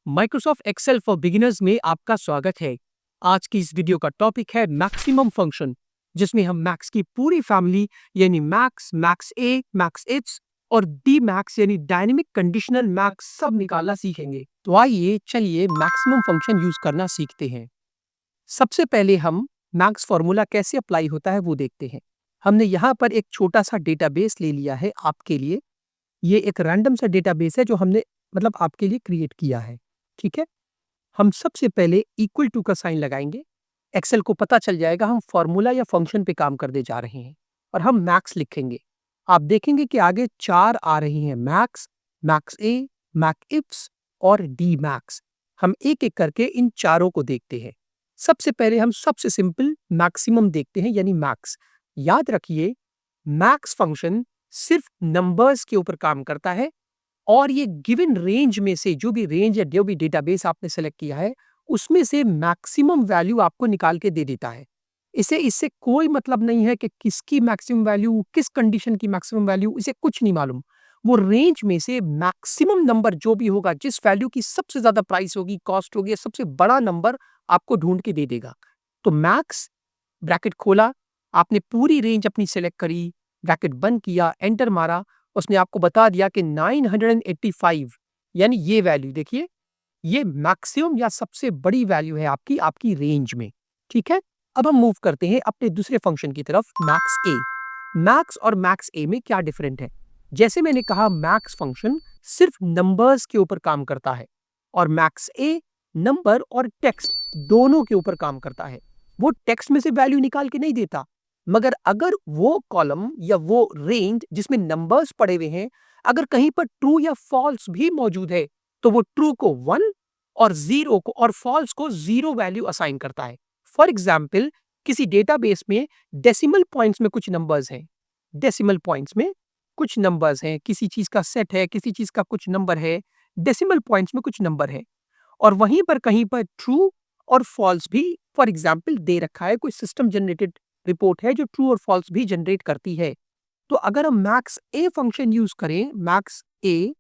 Microsoft Excel for beginners में आपका स्वागत है। आज की इस वीडियो का टॉपिक है मैक्सिमम फंक्शन, जिसमें हम मैक्स की पूरी फैमिली यानी max, max A, max it's और डी मैक्स यानी डायनेमिक कंडीशनल मैक्स सब निकालना सीखेंगे। तो आइए चलिए मैक्सिमम फंक्शन यूज करना सीखते हैं। सबसे पहले हम मैक्स फॉर्मूला कैसे अप्लाई होता है वो देखते हैं। हमने यहाँ पर एक छोटा सा डेटाबेस ले लिया है आपके लिए। ये एक रैंडम सा डेटाबेस है जो हमने आपके लिए क्रिएट किया है। ठीक है, हम सबसे पहले इक्वल टू का साइन लगाएंगे। एक्सेल को पता चल जाएगा हम फॉर्मूला या फंक्शन पे काम करने जा रहे हैं और हम मैक्स लिखेंगे। आप देखेंगे कि आगे 4 आ रही हैं, मैक्स, मैक्स ए, मैक इप्स और डी मैक्स। हम एक एक करके इन चारों को देखते हैं। सबसे पहले हम सबसे सिंपल मैक्सिमम देखते हैं यानी मैक्स। याद रखिए, मैक्स फंक्शन सिर्फ नंबर्स के ऊपर काम करता है और ये गिवन रेंज में से जो भी रेंज या जो भी डेटाबेस आपने सेलेक्ट किया है उसमें से मैक्सिमम वैल्यू आपको निकाल के दे देता है। इसे इससे कोई मतलब नहीं है कि किसकी मैक्सिमम वैल्यू, किस कंडीशन की मैक्सिमम वैल्यू, इसे कुछ नहीं मालूम। वो रेंज में से मैक्सिमम नंबर जो भी होगा, जिस वैल्यू की सबसे ज्यादा प्राइस होगी, कॉस्ट होगी, सबसे बड़ा नंबर आपको ढूंढ के दे देगा। तो मैक्स, ब्रैकेट खोला, आपने पूरी रेंज अपनी सेलेक्ट करी, ब्रैकेट बंद किया, एंटर मारा, उसने आपको बता दिया कि 985 यानी ये वैल्यू देखिए, ये मैक्सिमम या सबसे बड़ी वैल्यू है आपकी आपकी रेंज में। ठीक है, अब हम मूव करते हैं अपने दूसरे फंक्शन की तरफ, मैक्स ए। मैक्स और मैक्स ए में क्या डिफरेंट है? जैसे मैंने कहा, मैक्स फंक्शन सिर्फ नंबर्स के ऊपर काम करता है और मैक्स ए नंबर और टेक्स्ट दोनों के ऊपर काम करता है। वो टेक्स्ट में से वैल्यू निकाल के नहीं देता, मगर अगर वो कॉलम या वो रेंज जिसमें नंबर्स पड़े हुए हैं, अगर कहीं पर ट्रू या फॉल्स भी मौजूद है तो वो ट्रू को 1 और जीरो को और फॉल्स को 0 वैल्यू असाइन करता है। फॉर एग्जाम्पल, किसी डेटाबेस में डेसिमल पॉइंट्स में कुछ नंबर्स हैं, डेसिमल पॉइंट्स में कुछ नंबर्स हैं, किसी चीज का सेट है, किसी चीज का कुछ नंबर है, डेसिमल पॉइंट्स में कुछ नंबर है और वहीं पर कहीं पर ट्रू और फॉल्स भी फॉर एग्जाम्पल दे रखा है। कोई सिस्टम जनरेटेड रिपोर्ट है जो ट्रू और फॉल्स भी जनरेट करती है। तो अगर हम मैक्स ए फंक्शन यूज करें, मैक्स ए,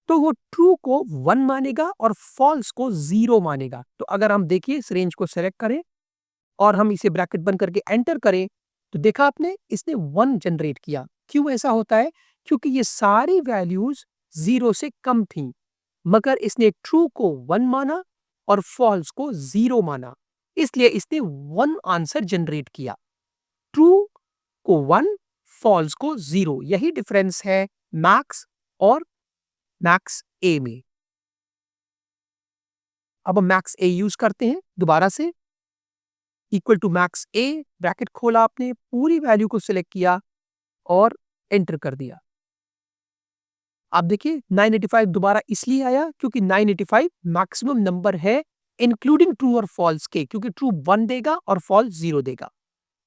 तो वो ट्रू को 1 मानेगा और फॉल्स को 0 मानेगा। तो अगर हम देखिए इस रेंज को सेलेक्ट करें और हम इसे ब्रैकेट बंद करके एंटर करें, तो देखा आपने, इसने 1 जनरेट किया। क्यों ऐसा होता है? क्योंकि ये सारी वैल्यूज 0 से कम थी, मगर इसने ट्रू को 1 माना और फॉल्स को 0 माना, इसलिए इसने 1 आंसर जनरेट किया। ट्रू को 1, फॉल्स को 0। यही डिफरेंस है मैक्स और मैक्स ए में। अब हम मैक्स ए यूज करते हैं दोबारा से। Equal to max A, bracket खोला, आपने पूरी वैल्यू को सिलेक्ट किया और एंटर कर दिया। आप देखिए 985 दोबारा इसलिए आया क्योंकि 985 मैक्सिमम नंबर है इंक्लूडिंग ट्रू और फॉल्स के, क्योंकि ट्रू 1 देगा और फॉल्स 0 देगा।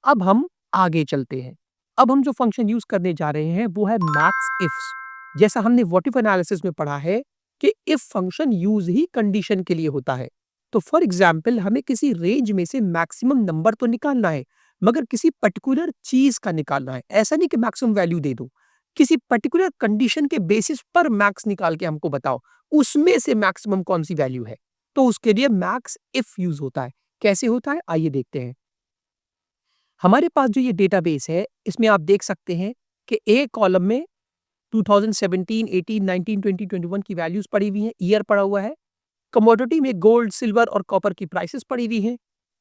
अब हम आगे चलते हैं। अब हम जो फंक्शन यूज करने जा रहे हैं वो है मैक्स इफ्स। जैसा हमने व्हाट इफ एनालिसिस में पढ़ा है कि if function use he condition के लिए होता है। तो फॉर एग्जाम्पल, हमें किसी रेंज में से मैक्सिमम नंबर तो निकालना है, मगर किसी पर्टिकुलर चीज का निकालना है। ऐसा नहीं कि मैक्सिमम वैल्यू दे दो, किसी पर्टिकुलर कंडीशन के बेसिस पर मैक्स निकाल के हमको बताओ उसमें से मैक्सिमम कौन सी वैल्यू है। तो उसके लिए मैक्स इफ यूज होता है। कैसे होता है आइए देखते हैं। हमारे पास जो ये डेटाबेस है, इसमें आप देख सकते हैं कि ए कॉलम में 2017, 18, 19, 20, 21 की वैल्यूज पड़ी हुई हैं, ईयर पड़ा हुआ है। कमोडिटी में गोल्ड, सिल्वर और कॉपर की प्राइसेस पड़ी हुई हैं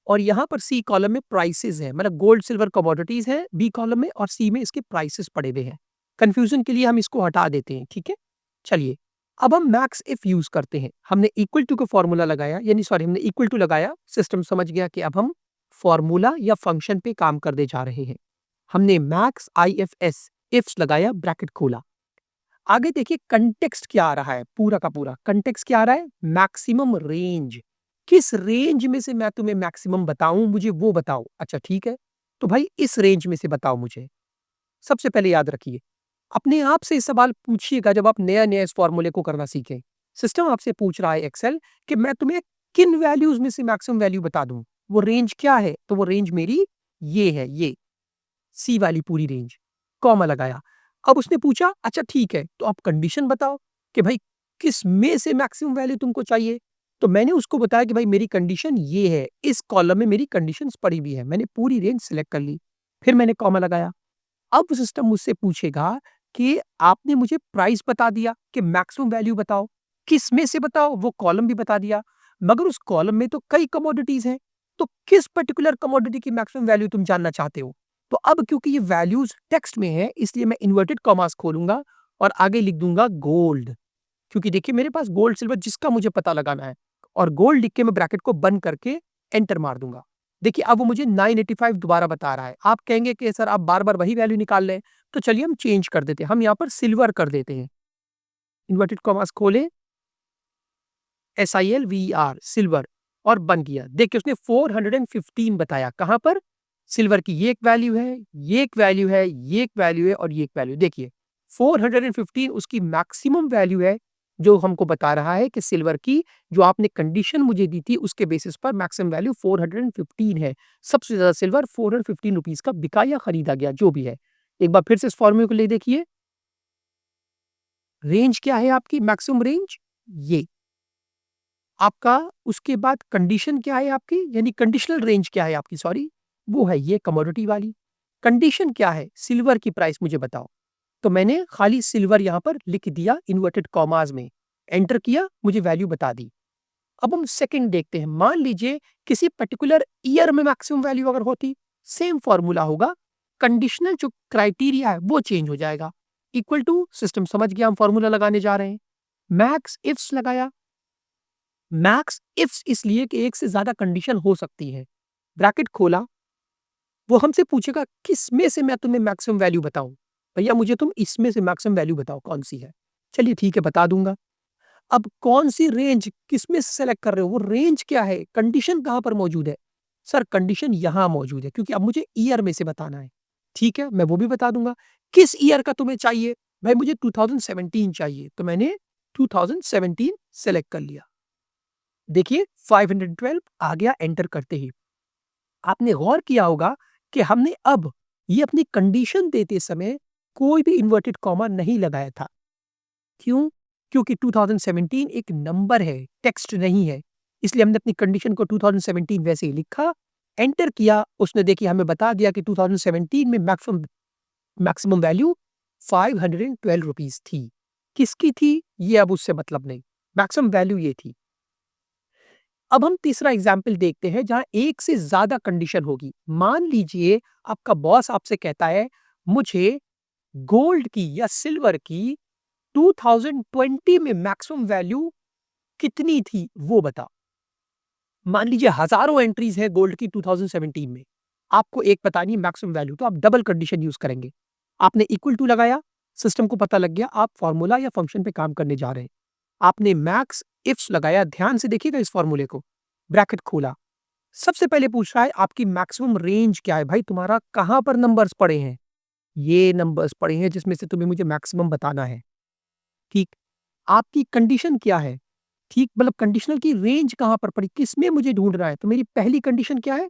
और यहाँ पर सी कॉलम में प्राइसेस हैं, मतलब गोल्ड, सिल्वर, कमोडिटीज हैं बी कॉलम में और सी में इसके प्राइसेस पड़े हुए हैं। कंफ्यूजन के लिए हम इसको हटा देते हैं। ठीक है, चलिए अब हम मैक्स इफ यूज करते हैं। हमने इक्वल टू का फॉर्मूला लगाया, यानी सॉरी, हमने इक्वल टू लगाया, सिस्टम समझ गया कि अब हम फॉर्मूला या फंक्शन पे काम करने जा रहे हैं। हमने मैक्स IFS इफ्स लगाया, ब्रैकेट खोला। आगे देखिए कंटेक्स्ट क्या आ रहा है, पूरा का पूरा कंटेक्स्ट क्या आ रहा है, मैक्सिमम रेंज। किस रेंज में से मैं तुम्हें मैक्सिमम बताऊं, मुझे वो बताओ। अच्छा ठीक है, तो भाई इस रेंज में से बताओ मुझे। सबसे पहले याद रखिए, अपने आप से इस सवाल पूछिएगा जब आप नया नया इस फॉर्मूले को करना सीखें। सिस्टम आपसे पूछ रहा है एक्सेल कि मैं तुम्हें किन वैल्यूज में से मैक्सिमम वैल्यू बता दूं, वो रेंज क्या है? तो वो रेंज मेरी ये है, ये सी वाली पूरी रेंज। कॉमा लगाया। अब उसने पूछा अच्छा ठीक है, तो आप कंडीशन बताओ कि भाई किस में से मैक्सिमम वैल्यू तुमको चाहिए? तो मैंने उसको बताया कि भाई मेरी कंडीशन ये है, इस कॉलम में मेरी कंडीशंस पड़ी हुई है। मैंने पूरी रेंज सिलेक्ट कर ली, फिर मैंने कॉमा लगाया। अब सिस्टम मुझसे पूछेगा कि आपने मुझे प्राइस बता दिया कि मैक्सिमम वैल्यू बताओ, किस में से बताओ, वो कॉलम भी बता दिया, मगर उस कॉलम में तो कई कमोडिटीज हैं, तो किस पर्टिकुलर कमोडिटी की मैक्सिमम वैल्यू तुम जानना चाहते हो? तो अब क्योंकि ये वैल्यूज टेक्स्ट में है, इसलिए मैं इन्वर्टेड कॉमास खोलूंगा और आगे लिख दूंगा गोल्ड, क्योंकि देखिए मेरे पास गोल्ड सिल्वर जिसका मुझे पता लगाना है, और गोल्ड लिख के मैं ब्रैकेट को बंद करके एंटर मार दूंगा। देखिए अब वो मुझे 985 दोबारा बता रहा है। आप कहेंगे कि सर आप बार-बार वही वैल्यू निकाल रहे हैं, तो चलिए हम चेंज कर देते हैं। हम यहाँ पर सिल्वर कर देते हैं। इन्वर्टेड कॉमास खोले, SILVER सिल्वर और बंद किया। देखिए उसने 415 बताया। कहाँ पर? सिल्वर की ये एक वैल्यू है, ये एक वैल्यू है, ये एक वैल्यू है और ये एक वैल्यू। देखिए 415 उसकी मैक्सिमम वैल्यू है, जो हमको बता रहा है कि सिल्वर की जो आपने कंडीशन मुझे दी थी उसके बेसिस पर मैक्सिमम वैल्यू 415 है। सबसे ज़्यादा सिल्वर 415 रुपीज़ का बिका या खरीदा गया, जो भी है। एक बार फिर से इस फॉर्मूले को ले देखिए। रेंज क्या है आपकी? मैक्सिमम रेंज ये। आपका उसके बाद कंडीशन क्या है आपकी, यानी कंडीशनल रेंज क्या है आपकी, सॉरी, वो है ये कमोडिटी वाली। कंडीशन क्या है? सिल्वर की प्राइस मुझे बताओ। तो मैंने खाली सिल्वर यहाँ पर लिख दिया इन्वर्टेड कॉमास में, एंटर किया, मुझे वैल्यू बता दी। अब हम सेकंड देखते हैं। मान लीजिए किसी पर्टिकुलर ईयर में मैक्सिमम वैल्यू अगर होती, सेम फॉर्मूला होगा, कंडीशनल जो क्राइटेरिया है वो चेंज हो जाएगा। इक्वल टू सिस्टम समझ गया हम फॉर्मूला लगाने जा रहे हैं। मैक्स इफ्स लगाया। मैक्स इफ्स इसलिए कि एक से ज्यादा कंडीशन हो सकती है। ब्रैकेट खोला, वो हमसे पूछेगा किस में से मैं तुम्हें मैक्सिमम वैल्यू बताऊं। भैया मुझे तुम इसमें से मैक्सिमम वैल्यू बताओ कौन सी है। चलिए ठीक है बता दूंगा। अब कौन सी रेंज किस में से सेलेक्ट कर रहे हो, वो रेंज क्या है, कंडीशन कहां पर मौजूद है? सर कंडीशन यहां मौजूद है, क्योंकि अब मुझे ईयर में से बताना है। ठीक है मैं वो भी बता दूंगा। किस ईयर का तुम्हें चाहिए? भाई मुझे 2017 चाहिए, तो मैंने 2017 सेलेक्ट कर लिया। देखिए 512 आ गया एंटर करते ही। आपने गौर किया होगा कि हमने अब ये अपनी कंडीशन देते समय कोई भी इन्वर्टेड कॉमा नहीं लगाया था। क्यों? क्योंकि 2017 एक नंबर है, टेक्स्ट नहीं है। इसलिए हमने अपनी कंडीशन को 2017 वैसे ही लिखा, एंटर किया, उसने देखिए हमें बता दिया कि 2017 में मैक्सिमम मैक्सिमम वैल्यू 512 रुपीस थी। किसकी थी? ये अब उससे मतलब नहीं। मैक्सिमम वैल्यू ये थी। अब हम तीसरा एग्जाम्पल देखते हैं जहां एक से ज्यादा कंडीशन होगी। मान लीजिए आपका बॉस आपसे कहता है मुझे गोल्ड की या सिल्वर की 2020 में मैक्सिमम वैल्यू कितनी थी वो बता। मान लीजिए हजारों एंट्रीज है गोल्ड की 2017 में, आपको एक बतानी है मैक्सिमम वैल्यू, तो आप डबल कंडीशन यूज करेंगे। आपने इक्वल टू लगाया, सिस्टम को पता लग गया आप फॉर्मूला या फंक्शन पे काम करने जा रहे हैं। आपने मैक्स इफ्स लगाया, ध्यान से देखिएगा इस फॉर्मूले को, ब्रैकेट खोला। सबसे पहले पूछ रहा है आपकी मैक्सिमम रेंज क्या है। भाई तुम्हारा कहां पर नंबर्स पड़े हैं? ये नंबर्स पड़े हैं जिसमें से तुम्हें मुझे मैक्सिमम बताना है। ठीक। आपकी कंडीशन क्या है? ठीक, मतलब कंडीशनल की रेंज कहां पर पड़ी, किसमें मुझे ढूंढना है? तो मेरी पहली कंडीशन क्या है?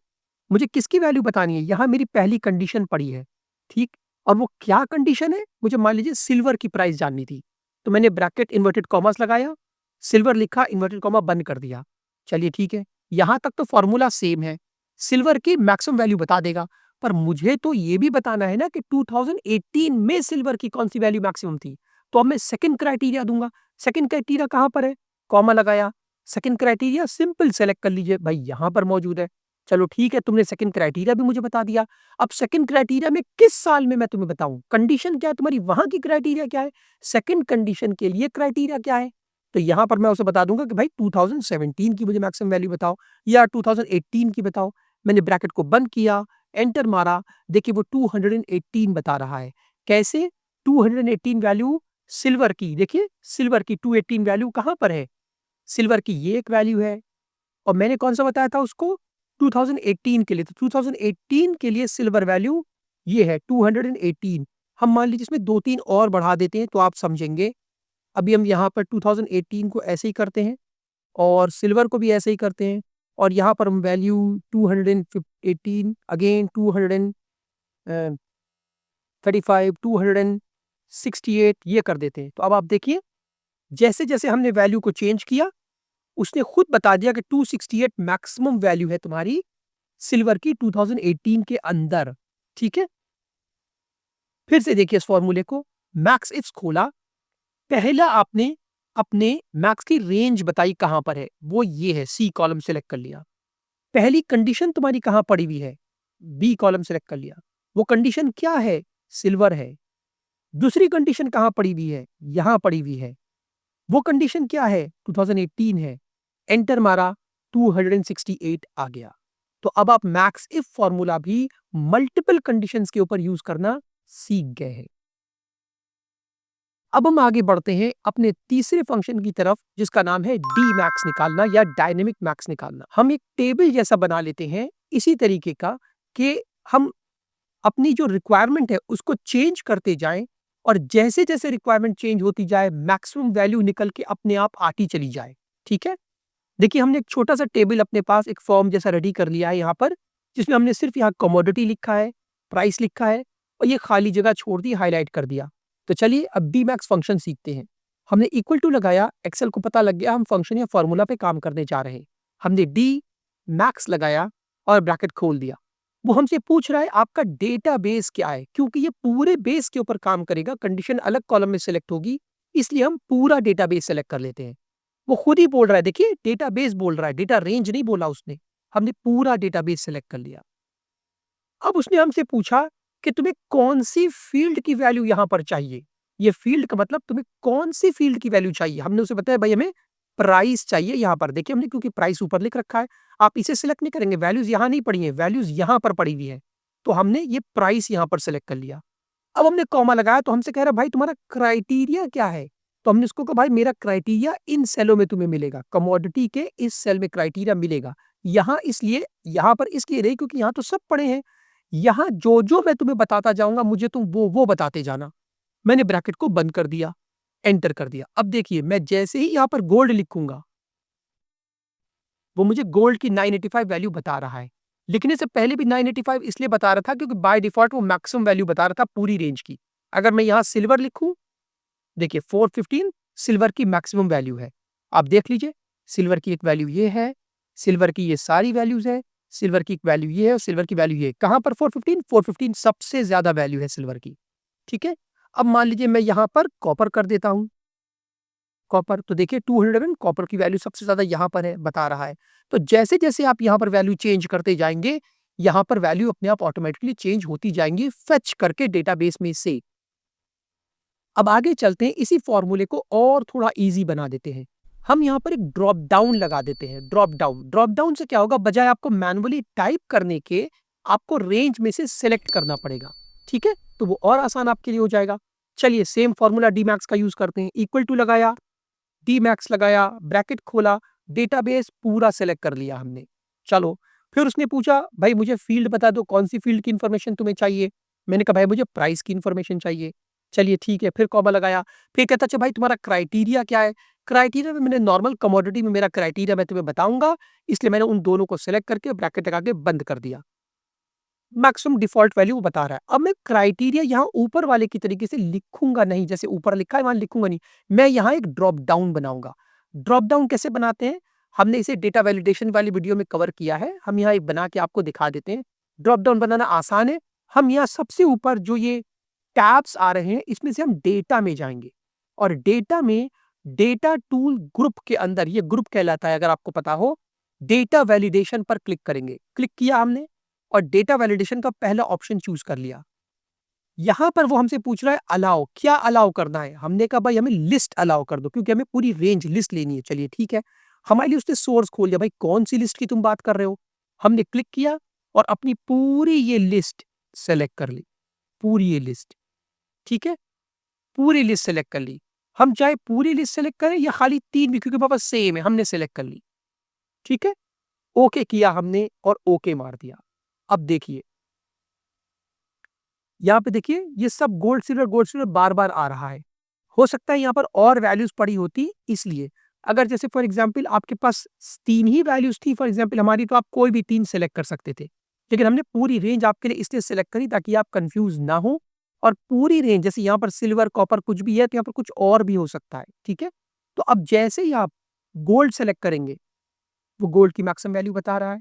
मुझे किसकी वैल्यू बतानी है? यहां मेरी पहली कंडीशन पड़ी है। ठीक। और वो क्या कंडीशन है? मुझे मान लीजिए सिल्वर की प्राइस जाननी थी, तो मैंने ब्रैकेट इन्वर्टेड कॉमर्स लगाया, सिल्वर लिखा, इन्वर्टेड कॉमा बंद कर दिया। चलिए ठीक है, यहां तक तो फॉर्मूला सेम है, सिल्वर की मैक्सिमम वैल्यू बता देगा। पर मुझे तो ये भी बताना है ना कि 2018 में सिल्वर की कौन सी वैल्यू मैक्सिमम थी। तो अब मैं सेकंड क्राइटेरिया दूंगा। सेकंड क्राइटेरिया कहां पर है? कॉमा लगाया, सेकंड क्राइटेरिया सिंपल सेलेक्ट कर लीजिए, भाई यहां पर मौजूद है। चलो ठीक है, तुमने सेकंड क्राइटेरिया भी मुझे बता दिया। अब सेकंड क्राइटेरिया में किस साल में मैं तुम्हें बताऊं, कंडीशन क्या है तुम्हारी, वहां की क्राइटेरिया क्या है, सेकंड कंडीशन के लिए क्राइटेरिया क्या है। तो यहां पर मैं उसे बता दूंगा कि भाई 2017 की मुझे मैक्सिमम वैल्यू बताओ या 2018 की बताओ। मैंने ब्रैकेट को बंद किया, एंटर मारा, देखिए वो 218 बता रहा है। कैसे? 218 वैल्यू सिल्वर की, देखिए सिल्वर की 218 वैल्यू कहां पर है? सिल्वर की ये एक वैल्यू है, और मैंने कौन सा बताया था उसको? 2018 के लिए। तो 2018 के लिए सिल्वर वैल्यू ये है 218। हम मान लीजिए इसमें 2-3 और बढ़ा देते हैं तो आप समझेंगे। अभी हम यहाँ पर 2018 को ऐसे ही करते हैं और सिल्वर को भी ऐसे ही करते हैं, और यहाँ पर हम वैल्यू 218 अगेन 235 268 ये कर देते हैं। तो अब आप देखिए जैसे जैसे हमने वैल्यू को चेंज किया, उसने खुद बता दिया कि 268 मैक्सिमम वैल्यू है तुम्हारी सिल्वर की 2018 के अंदर। ठीक है, फिर से देखिए इस फॉर्मूले को, मैक्स इट्स खोला, पहला आपने अपने मैक्स की रेंज बताई कहां पर है, वो ये है, सी कॉलम सेलेक्ट कर लिया। पहली कंडीशन तुम्हारी कहां पड़ी हुई है, बी कॉलम सेलेक्ट कर लिया। वो कंडीशन क्या है, सिल्वर है। दूसरी कंडीशन कहां पड़ी हुई है, यहां पड़ी हुई है। वो कंडीशन क्या है, 2018 है। एंटर मारा, 268 आ गया। तो अब आप मैक्स इफ फॉर्मूला भी मल्टीपल कंडीशंस के ऊपर यूज करना सीख गए हैं। अब हम आगे बढ़ते हैं अपने तीसरे फंक्शन की तरफ, जिसका नाम है डी मैक्स निकालना या डायनेमिक मैक्स निकालना। हम एक टेबल जैसा बना लेते हैं इसी तरीके का, कि हम अपनी जो रिक्वायरमेंट है उसको चेंज करते जाएं, और जैसे जैसे रिक्वायरमेंट चेंज होती जाए मैक्सिमम वैल्यू निकल के अपने आप आती चली जाए। ठीक है, देखिए हमने एक छोटा सा टेबल अपने पास एक फॉर्म जैसा रेडी कर लिया है यहाँ पर, जिसमें हमने सिर्फ यहाँ कमोडिटी लिखा है, प्राइस लिखा है, और ये खाली जगह छोड़ दी, हाईलाइट कर दिया। तो चलिए अब डी मैक्स फंक्शन सीखते हैं। हमने इक्वल टू लगाया, एक्सेल को पता लग गया हम फंक्शन या फॉर्मूला पे काम करने जा रहे हैं। हमने डी मैक्स लगाया और ब्रैकेट खोल दिया। वो हमसे पूछ रहा है आपका डेटा बेस क्या है, क्योंकि ये पूरे बेस के ऊपर काम करेगा, कंडीशन अलग कॉलम में सिलेक्ट होगी, इसलिए हम पूरा डेटा बेस सेलेक्ट कर लेते हैं। वो खुद ही बोल रहा है, देखिए डेटाबेस बोल रहा है, डेटा रेंज नहीं बोला उसने। हमने पूरा डेटाबेस सेलेक्ट कर लिया। अब उसने हमसे पूछा कि तुम्हें कौन सी फील्ड की वैल्यू यहां पर चाहिए। ये फील्ड का मतलब तुम्हें कौन सी फील्ड की वैल्यू चाहिए। हमने उसे बताया भाई हमें प्राइस चाहिए यहां पर। देखिए हमने क्योंकि प्राइस ऊपर लिख रखा है, आप इसे सिलेक्ट नहीं करेंगे, वैल्यूज यहां नहीं पड़ी है, वैल्यूज यहां पर पड़ी हुई है। तो हमने ये प्राइस यहां पर सेलेक्ट कर लिया। अब हमने कॉमा लगाया तो हमसे कह रहा है भाई तुम्हारा क्राइटेरिया क्या है। तो हमने उसको कहा भाई मेरा क्राइटेरिया इन सेलों में तुम्हें मिलेगा, कमोडिटी के इस सेल में क्राइटेरिया मिलेगा। यहाँ इसलिए, यहाँ पर इसलिए नहीं क्योंकि यहाँ तो सब पड़े हैं, यहाँ जो जो मैं तुम्हें बताता जाऊंगा मुझे तुम वो बताते जाना। मैंने ब्रैकेट को बंद कर दिया, एंटर कर दिया। अब देखिए मैं जैसे ही यहाँ पर गोल्ड लिखूंगा, वो मुझे गोल्ड की 985 वैल्यू बता रहा है। लेकिन इससे पहले भी 985 इसलिए बता रहा था क्योंकि बाय डिफॉल्ट वो मैक्सिमम वैल्यू बता रहा था पूरी रेंज की। अगर मैं यहाँ सिल्वर लिखूं, देखिए 415 सिल्वर की मैक्सिमम वैल्यू है। आप देख लीजिए, सिल्वर की एक वैल्यू ये है, सिल्वर की ये सारी वैल्यूज है, सिल्वर की एक वैल्यू ये है और सिल्वर की वैल्यू ये। कहां पर 415? 415 सबसे ज्यादा वैल्यू है सिल्वर की। ठीक है, अब मान लीजिए मैं यहां पर कॉपर कर देता हूं। कॉपर तो देखिए 200 कॉपर की वैल्यू सबसे ज्यादा यहां पर है, बता रहा है। तो जैसे जैसे आप यहां पर वैल्यू चेंज करते जाएंगे, यहां पर वैल्यू अपने आप ऑटोमेटिकली चेंज होती जाएंगी फेच करके डेटाबेस में से। अब आगे चलते हैं, इसी फॉर्मूले को और थोड़ा इजी बना देते हैं। हम यहाँ पर एक ड्रॉप डाउन लगा देते हैं। ड्रॉप डाउन से क्या होगा, बजाय आपको मैनुअली टाइप करने के आपको रेंज में से सिलेक्ट करना पड़ेगा। ठीक है, तो वो और आसान आपके लिए हो जाएगा। चलिए सेम फॉर्मूला डी मैक्स का यूज करते हैं। इक्वल टू लगाया, डी मैक्स लगाया, ब्रैकेट खोला, डेटाबेस पूरा सेलेक्ट कर लिया हमने। चलो, फिर उसने पूछा भाई मुझे फील्ड बता दो, कौन सी फील्ड की इंफॉर्मेशन तुम्हें चाहिए। मैंने कहा भाई मुझे प्राइस की इंफॉर्मेशन चाहिए। चलिए ठीक है, फिर कॉमा लगाया। फिर कहता अच्छा भाई तुम्हारा क्राइटेरिया क्या है। क्राइटेरिया में मैंने नॉर्मल कमोडिटी में मेरा क्राइटेरिया मैं तुम्हें बताऊंगा, इसलिए मैंने उन दोनों को सिलेक्ट करके ब्रैकेट लगा के बंद कर दिया। मैक्सिमम डिफॉल्ट वैल्यू बता रहा है। अब मैं क्राइटेरिया यहाँ ऊपर वाले की तरीके से लिखूंगा नहीं, जैसे ऊपर लिखा है वहां लिखूंगा नहीं। मैं यहाँ एक ड्रॉप डाउन बनाऊंगा। ड्रॉप डाउन कैसे बनाते हैं, हमने इसे डेटा वैलिडेशन वाली वीडियो में कवर किया है, हम यहाँ एक बना के आपको दिखा देते हैं। ड्रॉप डाउन बनाना आसान है। हम यहाँ सबसे ऊपर जो ये टैब्स आ रहे हैं, इसमें से हम डेटा में जाएंगे, और डेटा में डेटा टूल ग्रुप के अंदर, ये ग्रुप कहलाता है अगर आपको पता हो, डेटा वैलिडेशन पर क्लिक करेंगे। क्लिक किया हमने और डेटा वैलिडेशन का पहला ऑप्शन चूज कर लिया। यहां पर वो हमसे पूछ रहा है अलाउ, क्या अलाउ करना है। हमने कहा भाई हमें लिस्ट अलाउ कर दो, क्योंकि हमें पूरी रेंज लिस्ट लेनी है। चलिए ठीक है, हमारे लिए उसने सोर्स खोल दिया, भाई कौन सी लिस्ट की तुम बात कर रहे हो। हमने क्लिक किया और अपनी पूरी ये लिस्ट सेलेक्ट कर ली, पूरी ये लिस्ट। ठीक है, पूरी लिस्ट सेलेक्ट कर ली। हम चाहे पूरी लिस्ट सेलेक्ट करें या खाली 3 भी, क्योंकि पापा सेम है, हमने सेलेक्ट कर ली। ठीक है, ओके किया हमने और ओके मार दिया। अब देखिए यहाँ पे, देखिए ये सब गोल्ड सिल्वर बार बार आ रहा है। हो सकता है यहाँ पर और वैल्यूज पड़ी होती, इसलिए अगर जैसे फॉर एग्जांपल आपके पास 3 ही वैल्यूज थी फॉर एग्जांपल हमारी, तो आप कोई भी 3 सेलेक्ट कर सकते थे। लेकिन हमने पूरी रेंज आपके लिए इसलिए सेलेक्ट करी ताकि आप कंफ्यूज ना हो। और पूरी रेंज, जैसे यहाँ पर सिल्वर कॉपर कुछ भी है, तो यहाँ पर कुछ और भी हो सकता है। ठीक है, तो अब जैसे ही आप गोल्ड सेलेक्ट करेंगे, वो गोल्ड की मैक्सिमम वैल्यू बता रहा है।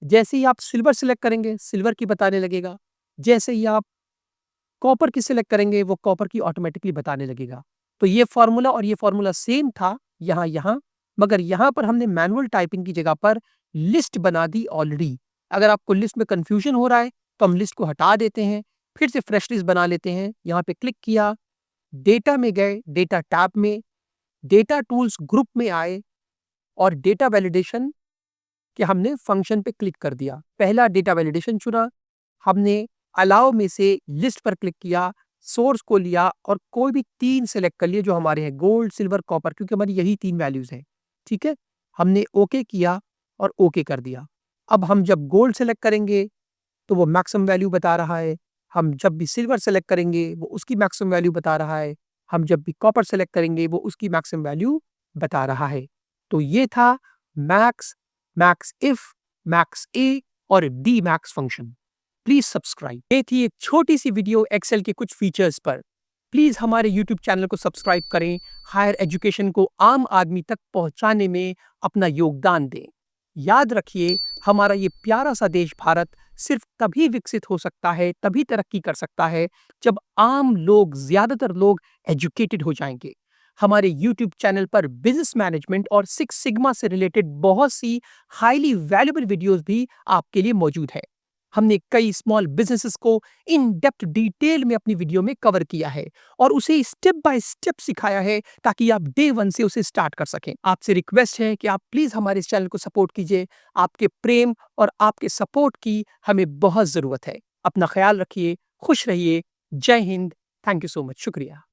जैसे ही आप सिल्वर सेलेक्ट करेंगे, सिल्वर की बताने लगेगा। जैसे ही आप कॉपर की सिलेक्ट करेंगे, वो कॉपर की ऑटोमेटिकली बताने लगेगा। तो ये फ़ॉर्मूला और ये फ़ॉर्मूला सेम था यहाँ, मगर यहाँ पर हमने मैनुअल टाइपिंग की जगह पर लिस्ट बना दी ऑलरेडी। अगर आपको लिस्ट में कन्फ्यूज़न हो रहा है, तो हम लिस्ट को हटा देते हैं, फिर से फ्रेश लिस्ट बना लेते हैं। यहाँ पे क्लिक किया, डेटा में गए, डेटा टैब में, डेटा टूल्स ग्रुप में आए और डेटा वैलिडेशन के हमने फंक्शन पे क्लिक कर दिया। पहला डेटा वैलिडेशन चुना, हमने अलाउ में से लिस्ट पर क्लिक किया, सोर्स को लिया और कोई भी 3 सेलेक्ट कर लिए जो हमारे हैं गोल्ड, सिल्वर, कॉपर, क्योंकि हमारी यही 3 वैल्यूज़ हैं। ठीक है? हमने ओके किया और ओके कर दिया। अब हम जब गोल्ड सेलेक्ट करेंगे, तो वो मैक्सिमम वैल्यू बता रहा है। हम जब भी सिल्वर सेलेक्ट करेंगे, वो उसकी मैक्सिमम वैल्यू बता रहा है। हम जब भी कॉपर सेलेक्ट करेंगे, वो उसकी मैक्सिमम वैल्यू बता रहा है। तो ये था मैक्स, मैक्स इफ, मैक्स ए और D max function. Please subscribe. ये थी एक छोटी सी वीडियो एक्सेल के कुछ फीचर्स पर। प्लीज हमारे यूट्यूब चैनल को सब्सक्राइब करें, हायर एजुकेशन को आम आदमी तक पहुंचाने में अपना योगदान दें। याद रखिए, हमारा ये प्यारा सा देश भारत सिर्फ तभी विकसित हो सकता है, तभी तरक्की कर सकता है, जब आम लोग, ज्यादातर लोग एजुकेटेड हो जाएंगे। हमारे यूट्यूब चैनल पर बिजनेस मैनेजमेंट और सिक्स सिग्मा से रिलेटेड बहुत सी हाईली वैल्यूएबल वीडियोस भी आपके लिए मौजूद है। हमने कई स्मॉल बिजनेसेस को इन डेप्थ डिटेल में अपनी वीडियो में कवर किया है और उसे स्टेप बाय स्टेप सिखाया है, ताकि आप डे 1 से उसे स्टार्ट कर सकें। आपसे रिक्वेस्ट है कि आप प्लीज हमारे इस चैनल को सपोर्ट कीजिए। आपके प्रेम और आपके सपोर्ट की हमें बहुत जरूरत है। अपना ख्याल रखिए, खुश रहिए। जय Hind. Thank you so much. शुक्रिया।